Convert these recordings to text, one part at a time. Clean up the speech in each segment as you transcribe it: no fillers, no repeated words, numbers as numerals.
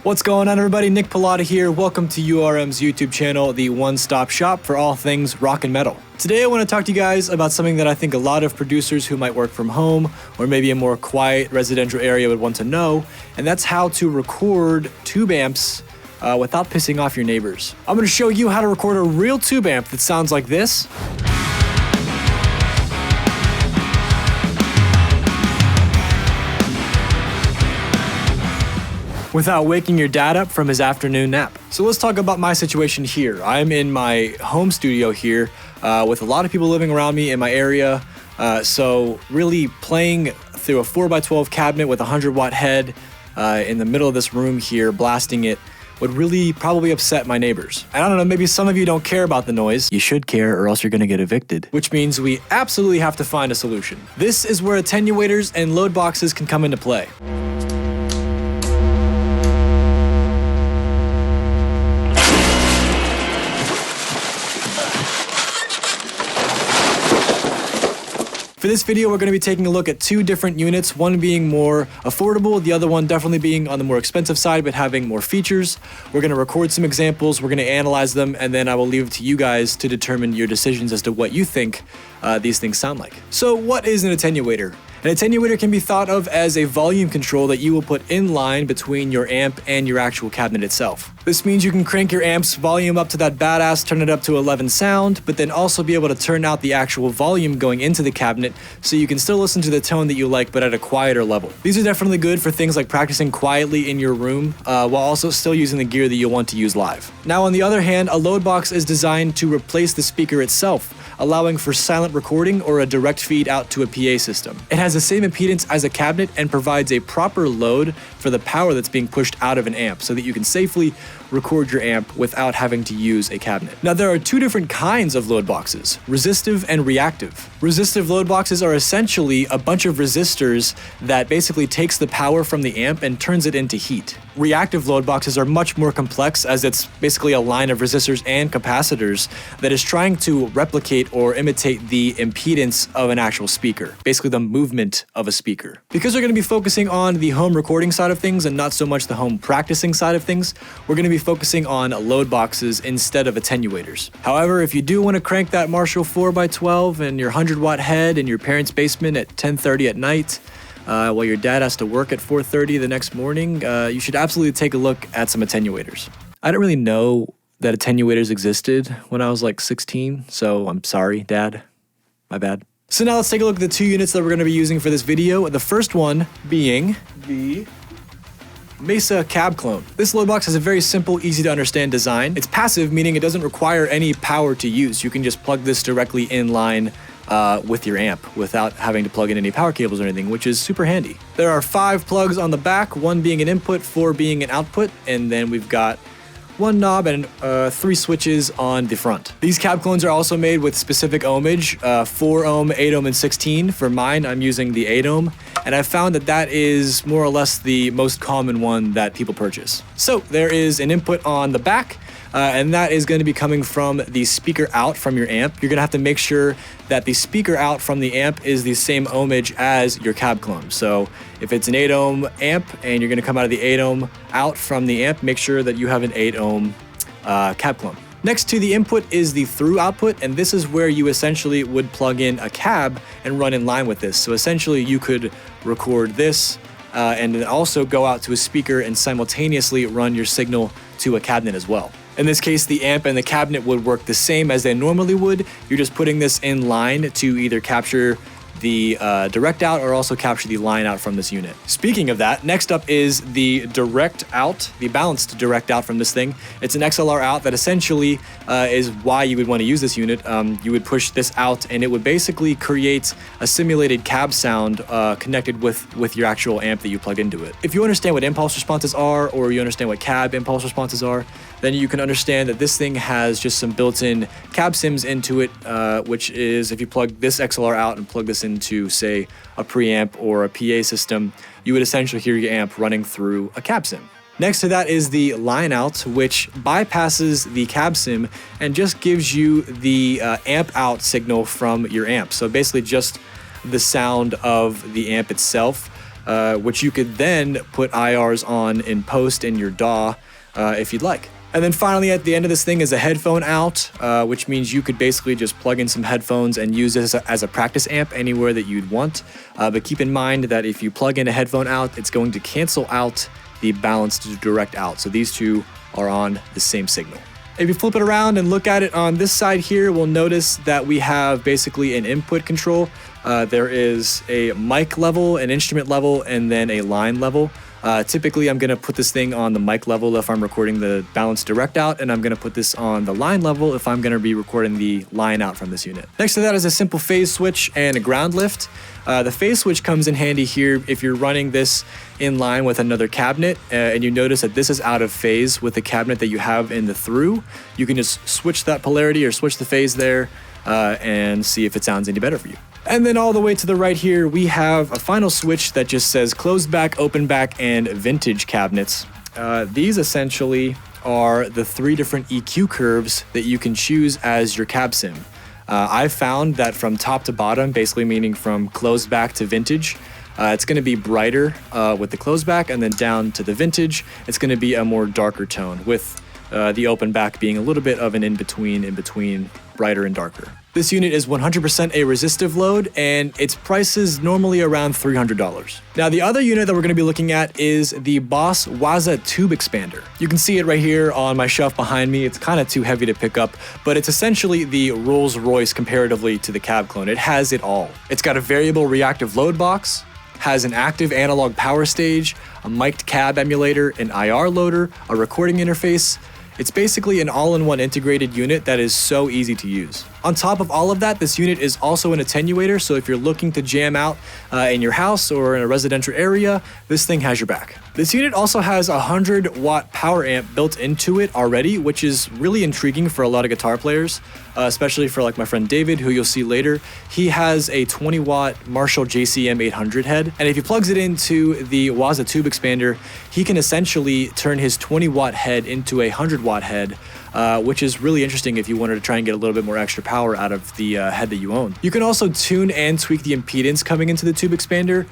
What's going on, everybody? Nick Pilotta here. Welcome to URM's YouTube channel, the one-stop shop for all things rock and metal. Today I want to talk to you guys about something that I think a lot of producers who might work from home or maybe a more quiet residential area would want to know, and that's how to record tube amps without pissing off your neighbors. I'm going to show you how to record a real tube amp that sounds like this. Without waking your dad up from his afternoon nap. So let's talk about my situation here. I'm in my home studio here with a lot of people living around me in my area. So really playing through a 4x12 cabinet with a 100-watt head in the middle of this room here, blasting it, would really probably upset my neighbors. And I don't know, maybe some of you don't care about the noise. You should care or else you're gonna get evicted. Which means we absolutely have to find a solution. This is where attenuators and load boxes can come into play. For this video, we're going to be taking a look at two different units, one being more affordable, the other one definitely being on the more expensive side, but having more features. We're going to record some examples, we're going to analyze them, and then I will leave it to you guys to determine your decisions as to what you think these things sound like. So what is an attenuator? An attenuator can be thought of as a volume control that you will put in line between your amp and your actual cabinet itself. This means you can crank your amp's volume up to that badass, turn it up to 11 sound, but then also be able to turn out the actual volume going into the cabinet so you can still listen to the tone that you like but at a quieter level. These are definitely good for things like practicing quietly in your room while also still using the gear that you'll want to use live. Now on the other hand, a load box is designed to replace the speaker itself, allowing for silent recording or a direct feed out to a PA system. It has the same impedance as a cabinet and provides a proper load for the power that's being pushed out of an amp so that you can safely record your amp without having to use a cabinet. Now there are two different kinds of load boxes, resistive and reactive. Resistive load boxes are essentially a bunch of resistors that basically takes the power from the amp and turns it into heat. Reactive load boxes are much more complex as it's basically a line of resistors and capacitors that is trying to replicate or imitate the impedance of an actual speaker, basically the movement of a speaker. Because we're going to be focusing on the home recording side of things and not so much the home practicing side of things, we're going to be focusing on load boxes instead of attenuators. However, if you do want to crank that Marshall 4x12 and your 100-watt head in your parents' basement at 10:30 at night, while your dad has to work at 4:30 the next morning, you should absolutely take a look at some attenuators. I didn't really know that attenuators existed when I was like 16, so I'm sorry, Dad. My bad. So now let's take a look at the two units that we're going to be using for this video. The first one being the Mesa Cab Clone. This load box has a very simple, easy to understand design. It's passive, meaning it doesn't require any power to use. You can just plug this directly in line with your amp without having to plug in any power cables or anything, which is super handy. There are 5 plugs on the back, 1 being an input, 4 being an output, and then we've got 1 knob and 3 switches on the front. These cab clones are also made with specific ohmage, 4 ohm, 8 ohm, and 16. For mine, I'm using the 8 ohm, and I've found that that is more or less the most common one that people purchase. So there is an input on the back, and that is going to be coming from the speaker out from your amp. You're going to have to make sure that the speaker out from the amp is the same ohmage as your cab clone. So if it's an 8 ohm amp and you're going to come out of the 8 ohm out from the amp, make sure that you have an 8 ohm cab clone. Next to the input is the through output, and this is where you essentially would plug in a cab and run in line with this. So essentially you could record this and then also go out to a speaker and simultaneously run your signal to a cabinet as well. In this case, the amp and the cabinet would work the same as they normally would. You're just putting this in line to either capture the direct out or also capture the line out from this unit. Speaking of that, next up is the direct out, the balanced direct out from this thing. It's an XLR out that essentially is why you would want to use this unit. You would push this out and it would basically create a simulated cab sound connected with your actual amp that you plugged into it. If you understand what impulse responses are, or you understand what cab impulse responses are, then you can understand that this thing has just some built-in cab sims into it, which is if you plug this XLR out and plug this into, say, a preamp or a PA system, you would essentially hear your amp running through a cab sim. Next to that is the line out, which bypasses the cab sim and just gives you the amp out signal from your amp. So basically just the sound of the amp itself. which you could then put IRs on in post in your DAW if you'd like. And then finally, at the end of this thing is a headphone out, which means you could basically just plug in some headphones and use this as a practice amp anywhere that you'd want. But keep in mind that if you plug in a headphone out, it's going to cancel out the balanced to direct out. So these two are on the same signal. If you flip it around and look at it on this side here, we'll notice that we have basically an input control. There is a mic level, an instrument level, and then a line level. Typically, I'm going to put this thing on the mic level if I'm recording the balanced direct out, and I'm going to put this on the line level if I'm going to be recording the line out from this unit. Next to that is a simple phase switch and a ground lift. The phase switch comes in handy here if you're running this in line with another cabinet, and you notice that this is out of phase with the cabinet that you have in the through. You can just switch that polarity or switch the phase there and see if it sounds any better for you. And then all the way to the right here, we have a final switch that just says closed back, open back, and vintage cabinets. These essentially are the 3 different EQ curves that you can choose as your cab sim. I've found that from top to bottom, basically meaning from closed back to vintage, it's going to be brighter with the closed back, and then down to the vintage, it's going to be a more darker tone, with the open back being a little bit of an in-between brighter and darker. This unit is 100% a resistive load, and its price is normally around $300. Now, the other unit that we're going to be looking at is the Boss Waza Tube Expander. You can see it right here on my shelf behind me. It's kind of too heavy to pick up, but it's essentially the Rolls Royce comparatively to the Cab Clone. It has it all. It's got a variable reactive load box, has an active analog power stage, a mic'd cab emulator, an IR loader, a recording interface. It's basically an all-in-one integrated unit that is so easy to use. On top of all of that, this unit is also an attenuator, so if you're looking to jam out in your house or in a residential area, this thing has your back. This unit also has a 100-watt power amp built into it already, which is really intriguing for a lot of guitar players, especially for like my friend David, who you'll see later. He has a 20-watt Marshall JCM 800 head, and if he plugs it into the Waza Tube Expander, he can essentially turn his 20-watt head into a 100-watt head, which is really interesting if you wanted to try and get a little bit more extra power out of the head that you own. You can also tune and tweak the impedance coming into the Tube Expander,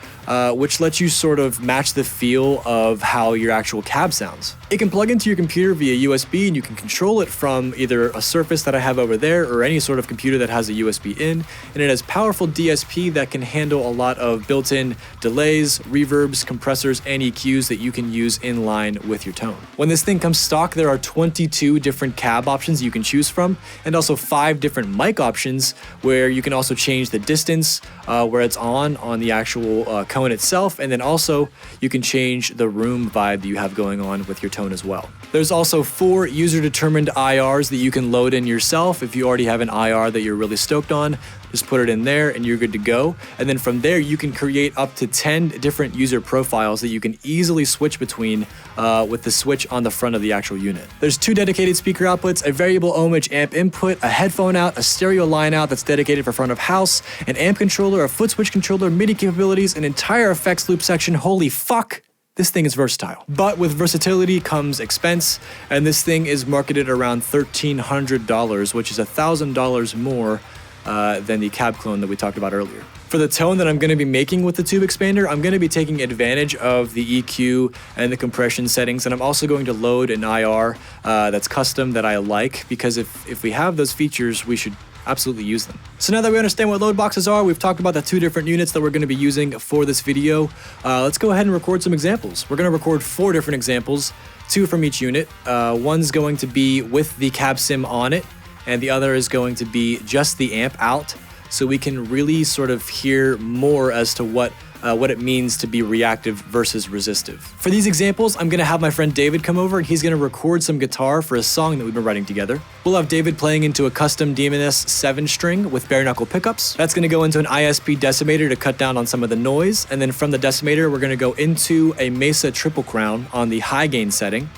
which lets you sort of match the feel of how your actual cab sounds. It can plug into your computer via USB, and you can control it from either a Surface that I have over there or any sort of computer that has a USB in, and it has powerful DSP that can handle a lot of built-in delays, reverbs, compressors, and EQs that you can use in line with your tone. When this thing comes stock, there are 22 different cab options you can choose from, and also 5 different mic options where you can also change the distance where it's on the actual cone itself, and then also you can change the room vibe that you have going on with your tone as well. There's also 4 user-determined IRs that you can load in yourself. If you already have an IR that you're really stoked on, just put it in there and you're good to go. And then from there, you can create up to 10 different user profiles that you can easily switch between with the switch on the front of the actual unit. There's 2 dedicated speaker outputs, a variable ohmage amp input, a headphone out, a stereo line out that's dedicated for front of house, an amp controller, a foot switch controller, MIDI capabilities, an entire effects loop section. Holy fuck! This thing is versatile. But with versatility comes expense, and this thing is marketed around $1,300, which is $1,000 more than the Cab Clone that we talked about earlier. For the tone that I'm going to be making with the Tube Expander, I'm going to be taking advantage of the EQ and the compression settings, and I'm also going to load an IR that's custom that I like, because if we have those features, we should absolutely use them. So now that we understand what load boxes are, we've talked about the 2 different units that we're going to be using for this video. Let's go ahead and record some examples. We're going to record 4 different examples, 2 from each unit. One's going to be with the cab sim on it, and the other is going to be just the amp out, so we can really sort of hear more as to what it means to be reactive versus resistive. For these examples, I'm gonna have my friend David come over, and he's gonna record some guitar for a song that we've been writing together. We'll have David playing into a custom DMS 7-string with bare knuckle pickups. That's gonna go into an ISP decimator to cut down on some of the noise, and then from the decimator, we're gonna go into a Mesa Triple Crown on the high gain setting.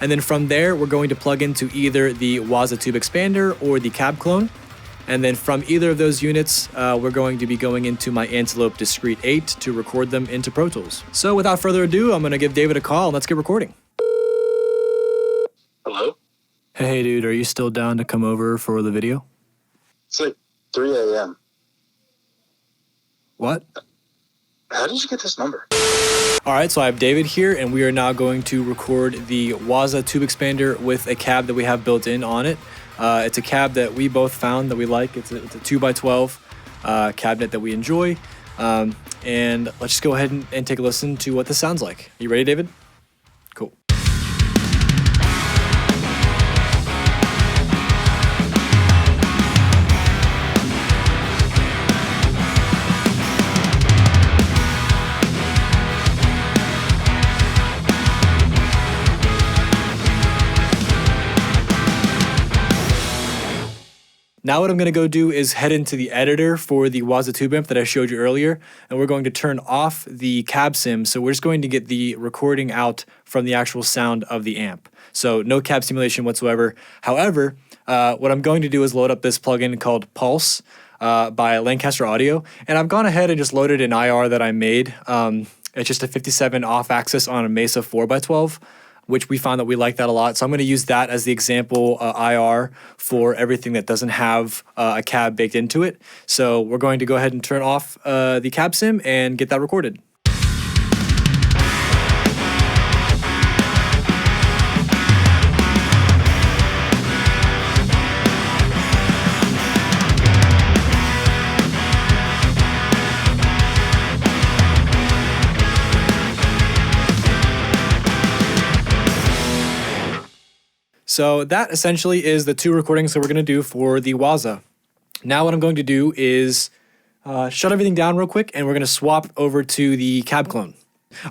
And then from there, we're going to plug into either the Waza Tube Expander or the Cab Clone. And then from either of those units, we're going to be going into my Antelope Discrete 8 to record them into Pro Tools. So without further ado, I'm going to give David a call and let's get recording. Hello? Hey dude, are you still down to come over for the video? It's like 3 a.m. What? How did you get this number? All right, so I have David here, and we are now going to record the Waza tube expander with a cab that we have built in on it. It's a cab that we both found that we like. It's a 2x12 cabinet that we enjoy. And let's just go ahead and take a listen to what this sounds like. You ready, David? Cool. Now what I'm going to go do is head into the editor for the Waza tube amp that I showed you earlier, and we're going to turn off the cab sim, so we're just going to get the recording out from the actual sound of the amp. So no cab simulation whatsoever. However, what I'm going to do is load up this plugin called Pulse by Lancaster Audio, and I've gone ahead and just loaded an IR that I made. It's just a 57 off-axis on a Mesa 4x12. Which we found that we like that a lot. So I'm going to use that as the example IR for everything that doesn't have a cab baked into it. So we're going to go ahead and turn off the cab sim and get that recorded. So that essentially is the two recordings that we're going to do for the Waza. Now what I'm going to do is shut everything down real quick, and we're going to swap over to the Cab Clone.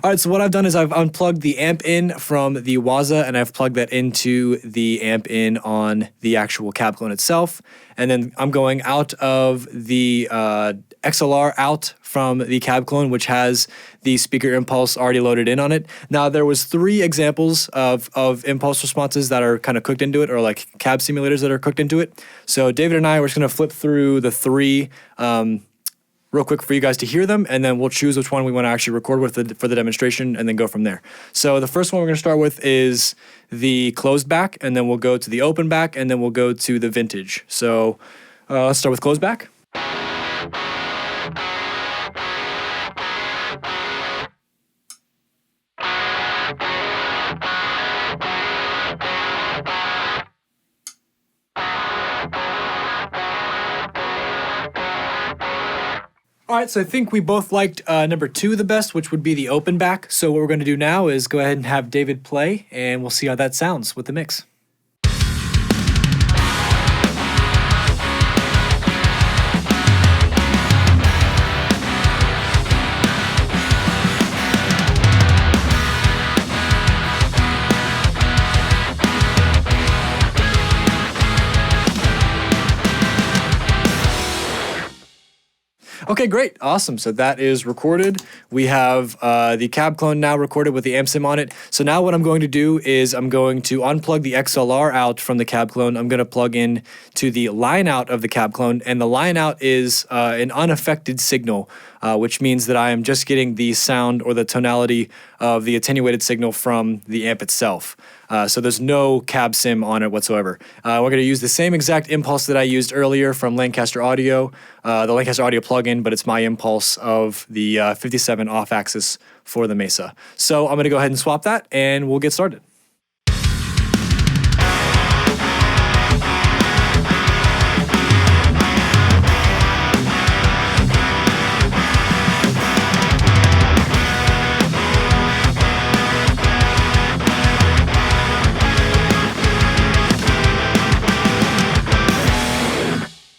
All right, so what I've done is I've unplugged the amp in from the Waza, and I've plugged that into the amp in on the actual Cab Clone itself. And then I'm going out of the XLR out from the Cab Clone, which has the speaker impulse already loaded in on it. Now, there was 3 examples of impulse responses that are kind of cooked into it, or like cab simulators that are cooked into it. So David and I were just going to flip through the 3 real quick for you guys to hear them, and then we'll choose which one we want to actually record with for the demonstration, and then go from there. So the first one we're going to start with is the closed back, and then we'll go to the open back, and then we'll go to the vintage. So let's start with closed back. All right, so I think we both liked number 2 the best, which would be the open back. So what we're going to do now is go ahead and have David play, and we'll see how that sounds with the mix. Okay, great. Awesome. So that is recorded. We have the Cab Clone now recorded with the amp sim on it. So now what I'm going to do is I'm going to unplug the XLR out from the Cab Clone. I'm going to plug in to the line out of the Cab Clone, and the line out is an unaffected signal, which means that I am just getting the sound or the tonality of the attenuated signal from the amp itself. So there's no cab sim on it whatsoever. We're going to use the same exact impulse that I used earlier from Lancaster Audio, the Lancaster Audio plugin, but it's my impulse of the 57 off-axis for the Mesa. So I'm going to go ahead and swap that, and we'll get started.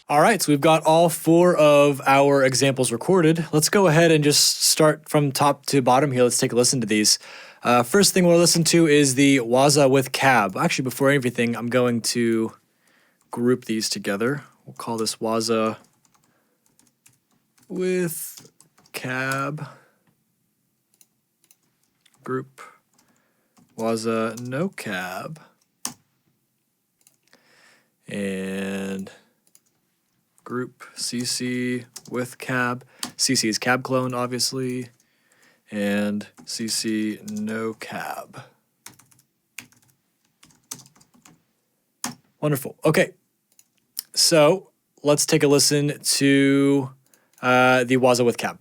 All right, so we've got all 4 of our examples recorded. Let's go ahead and just start from top to bottom here. Let's take a listen to these. First thing we'll listen to is the Waza with cab. Actually, before everything, I'm going to group these together. We'll call this Waza with cab. Group Waza no cab. And group CC with cab. CC is Cab Clone, obviously, and CC no cab. Wonderful. Okay, so let's take a listen to the Waza with cab.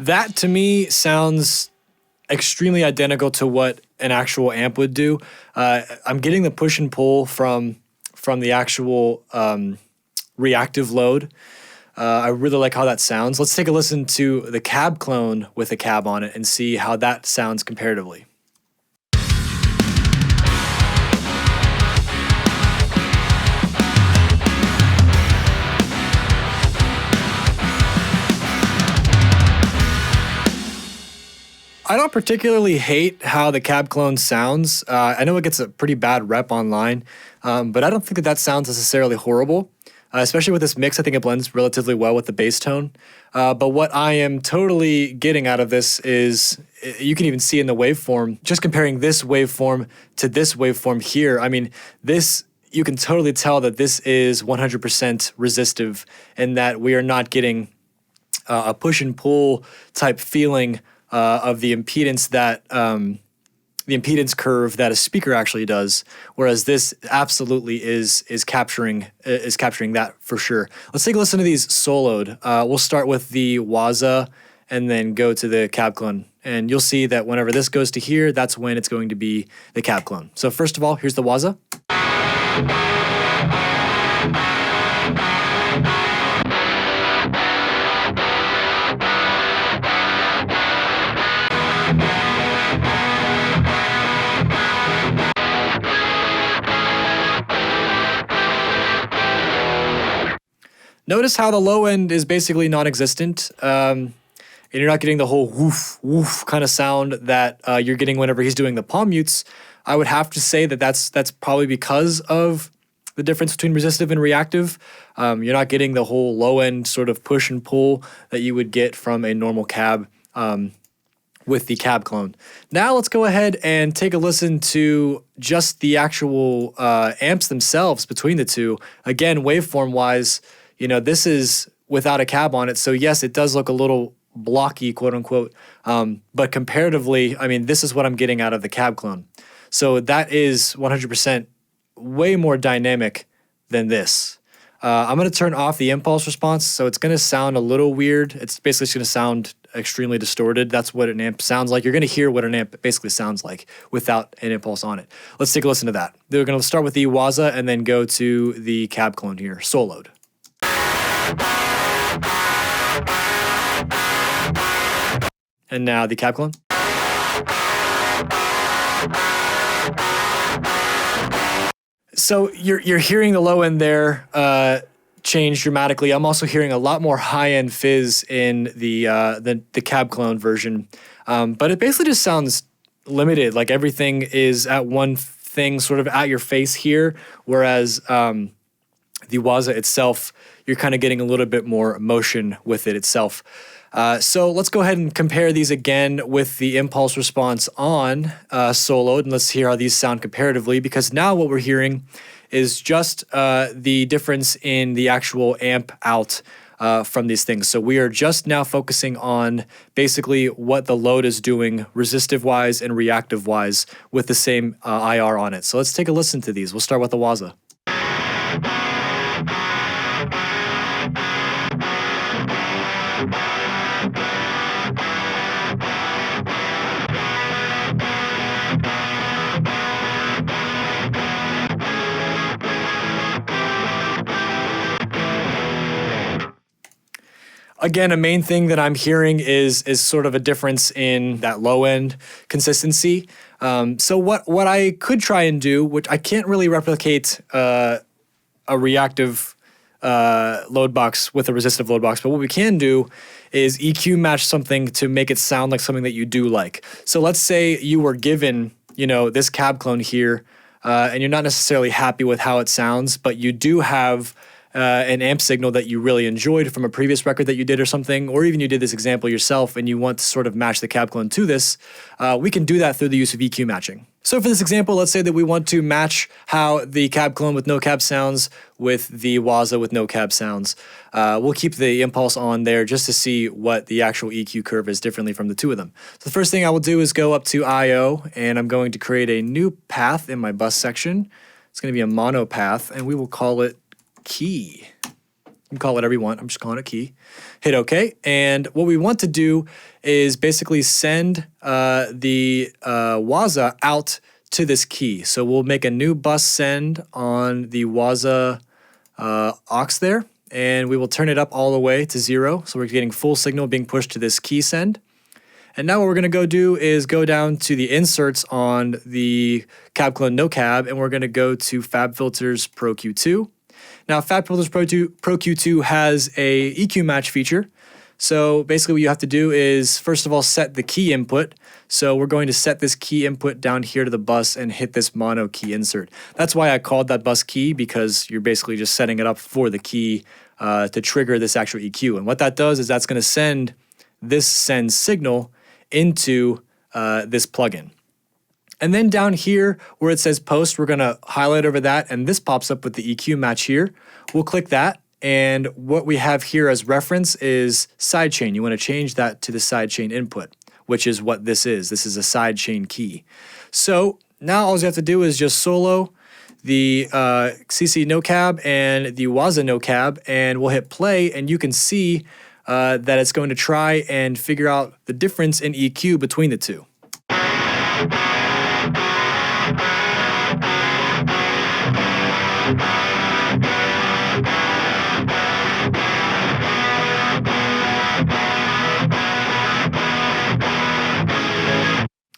That to me sounds extremely identical to what an actual amp would do. I'm getting the push and pull from the actual reactive load. I really like how that sounds. Let's take a listen to the cab clone with a cab on it and see how that sounds comparatively. I don't particularly hate how the cab clone sounds. I know it gets a pretty bad rep online, but I don't think that sounds necessarily horrible. Especially with this mix, I think it blends relatively well with the bass tone. But what I am totally getting out of this is, you can even see in the waveform, just comparing this waveform to this waveform here, I mean, this, you can totally tell that this is 100% resistive and that we are not getting a push and pull type feeling of the impedance that the impedance curve that a speaker actually does, whereas this absolutely is capturing that for sure. Let's take a listen to these soloed. We'll start with the Waza and then go to the cab clone, and you'll see that whenever this goes to here, that's when it's going to be the cab clone. So first of all, here's the Waza. Notice how the low end is basically non-existent, and you're not getting the whole woof, woof kind of sound that you're getting whenever he's doing the palm mutes. I would have to say that that's probably because of the difference between resistive and reactive. You're not getting the whole low end sort of push and pull that you would get from a normal cab with the cab clone. Now let's go ahead and take a listen to just the actual amps themselves between the two. Again, waveform wise, you know, this is without a cab on it, so yes, it does look a little blocky, quote unquote, but comparatively, I mean, this is what I'm getting out of the cab clone. So that is 100% way more dynamic than this. I'm going to turn off the impulse response, so it's going to sound a little weird. It's basically just going to sound extremely distorted. That's what an amp sounds like. You're going to hear what an amp basically sounds like without an impulse on it. Let's take a listen to that. We're going to start with the Waza and then go to the cab clone here, soloed. And now the cab clone. So you're hearing the low end there change dramatically. I'm also hearing a lot more high end fizz in the cab clone version, but it basically just sounds limited. Like everything is at one thing, sort of at your face here, whereas the Waza itself, you're kind of getting a little bit more motion with it itself. So let's go ahead and compare these again with the impulse response on soloed, and let's hear how these sound comparatively, because now what we're hearing is just the difference in the actual amp out from these things. So we are just now focusing on basically what the load is doing resistive-wise and reactive-wise with the same IR on it. So let's take a listen to these. We'll start with the Waza. Again, a main thing that I'm hearing is sort of a difference in that low end consistency. So what I could try and do, which I can't really replicate a reactive load box with a resistive load box, but what we can do is EQ match something to make it sound like something that you do like. So let's say you were given, you know, this cab clone here, and you're not necessarily happy with how it sounds, but you do have an amp signal that you really enjoyed from a previous record that you did or something, or even you did this example yourself and you want to sort of match the cab clone to this, we can do that through the use of EQ matching. So for this example, let's say that we want to match how the cab clone with no cab sounds with the Waza with no cab sounds. We'll keep the impulse on there just to see what the actual EQ curve is differently from the two of them. So the first thing I will do is go up to I/O, and I'm going to create a new path in my bus section. It's going to be a mono path, and we will call it key. You can call it whatever you want. I'm just calling it key. Hit OK. And what we want to do is basically send the Waza out to this key. So we'll make a new bus send on the Waza aux there, and we will turn it up all the way to 0. So we're getting full signal being pushed to this key send. And now what we're going to go do is go down to the inserts on the Cab Clone No Cab, and we're going to go to FabFilters Pro Q2. Now, FabFilters Pro Q2 has a EQ match feature. So basically what you have to do is, first of all, set the key input. So we're going to set this key input down here to the bus and hit this mono key insert. That's why I called that bus key, because you're basically just setting it up for the key to trigger this actual EQ. And what that does is that's going to send this send signal into this plugin. And then down here where it says post, we're going to highlight over that, and this pops up with the EQ match here. We'll click that, and what we have here as reference is sidechain. You want to change that to the sidechain input, which is what this is. This is a sidechain key. So now all you have to do is just solo the CC No Cab and the Waza No Cab, and we'll hit play, and you can see that it's going to try and figure out the difference in EQ between the two.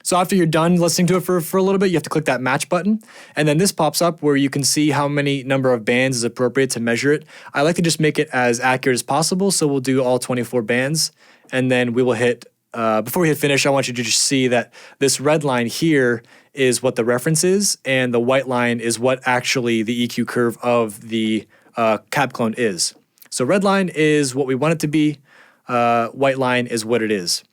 So after you're done listening to it for a little bit, you have to click that match button. And then this pops up where you can see how many number of bands is appropriate to measure it. I like to just make it as accurate as possible. So we'll do all 24 bands. And then we will hit, before we hit finish, I want you to just see that this red line here is what the reference is. And the white line is what actually the EQ curve of the Cab Clone is. So red line is what we want it to be. White line is what it is.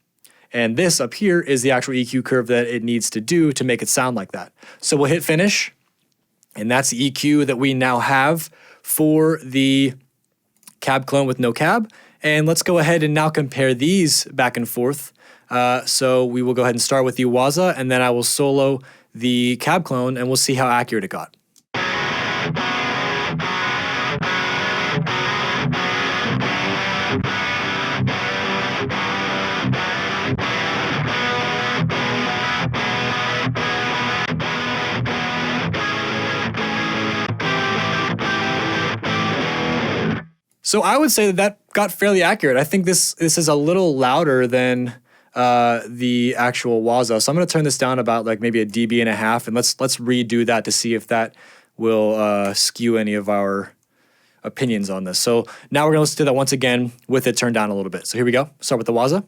And this up here is the actual EQ curve that it needs to do to make it sound like that. So we'll hit finish, and that's the EQ that we now have for the Cab Clone with no cab. And let's go ahead and now compare these back and forth. So we will go ahead and start with the Waza, and then I will solo the Cab Clone, and we'll see how accurate it got. So I would say that that got fairly accurate. I think this is a little louder than the actual Waza. So I'm going to turn this down about like maybe 1.5 dB, and let's redo that to see if that will skew any of our opinions on this. So now we're going to listen to that once again with it turned down a little bit. So here we go. Start with the Waza.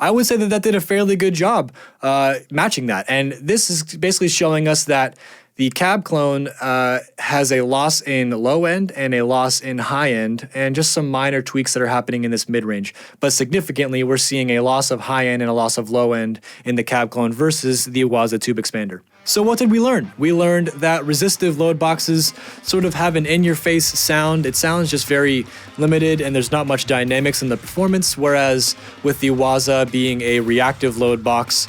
I would say that that did a fairly good job matching that. And this is basically showing us that the Cab Clone has a loss in low end and a loss in high end, and just some minor tweaks that are happening in this mid-range. But significantly, we're seeing a loss of high end and a loss of low end in the Cab Clone versus the Waza Tube Expander. So what did we learn? We learned that resistive load boxes sort of have an in-your-face sound. It sounds just very limited, and there's not much dynamics in the performance, whereas with the Waza being a reactive load box,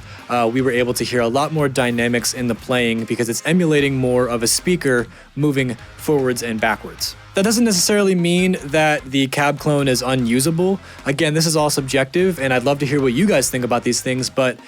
we were able to hear a lot more dynamics in the playing because it's emulating more of a speaker moving forwards and backwards. That doesn't necessarily mean that the Cab Clone is unusable. Again, this is all subjective, and I'd love to hear what you guys think about these things, but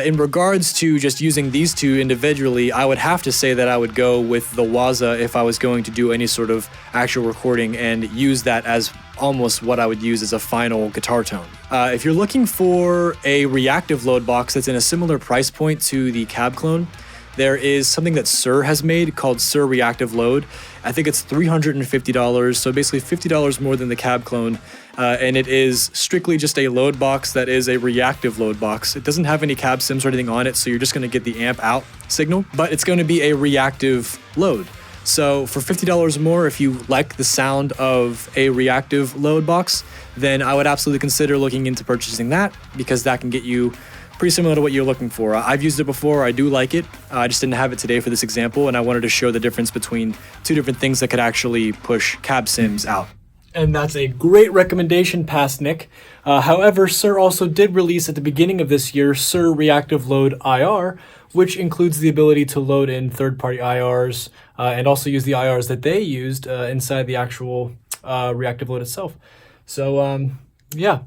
in regards to just using these two individually, I would have to say that I would go with the Waza if I was going to do any sort of actual recording and use that as almost what I would use as a final guitar tone. If you're looking for a reactive load box that's in a similar price point to the Cab Clone, there is something that Sir has made called Sir Reactive Load. I think it's $350, so basically $50 more than the Cab Clone, and it is strictly just a load box that is a reactive load box. It doesn't have any cab sims or anything on it, so you're just going to get the amp out signal, but it's going to be a reactive load. So for $50 more, if you like the sound of a reactive load box, then I would absolutely consider looking into purchasing that, because that can get you pretty similar to what you're looking for. I've used it before, I do like it. I just didn't have it today for this example, and I wanted to show the difference between two different things that could actually push cab sims out. And that's a great recommendation past Nick. However, Sir also did release at the beginning of this year Sir Reactive Load IR, which includes the ability to load in third-party IRs and also use the IRs that they used inside the actual reactive load itself. So yeah,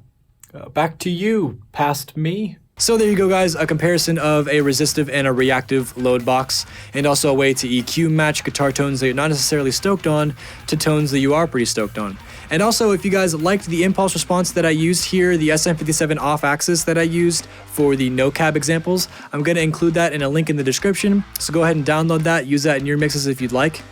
back to you, past me. So there you go, guys, a comparison of a resistive and a reactive load box, and also a way to EQ match guitar tones that you're not necessarily stoked on to tones that you are pretty stoked on. And also, if you guys liked the impulse response that I used here, the SM57 off-axis that I used for the no cab examples, I'm going to include that in a link in the description, so go ahead and download that, use that in your mixes if you'd like.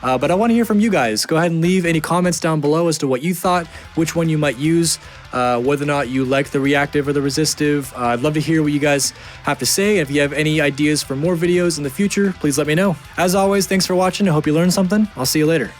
But I want to hear from you guys. Go ahead and leave any comments down below as to what you thought, which one you might use, whether or not you like the reactive or the resistive. I'd love to hear what you guys have to say. If you have any ideas for more videos in the future, please let me know. As always, thanks for watching. I hope you learned something. I'll see you later.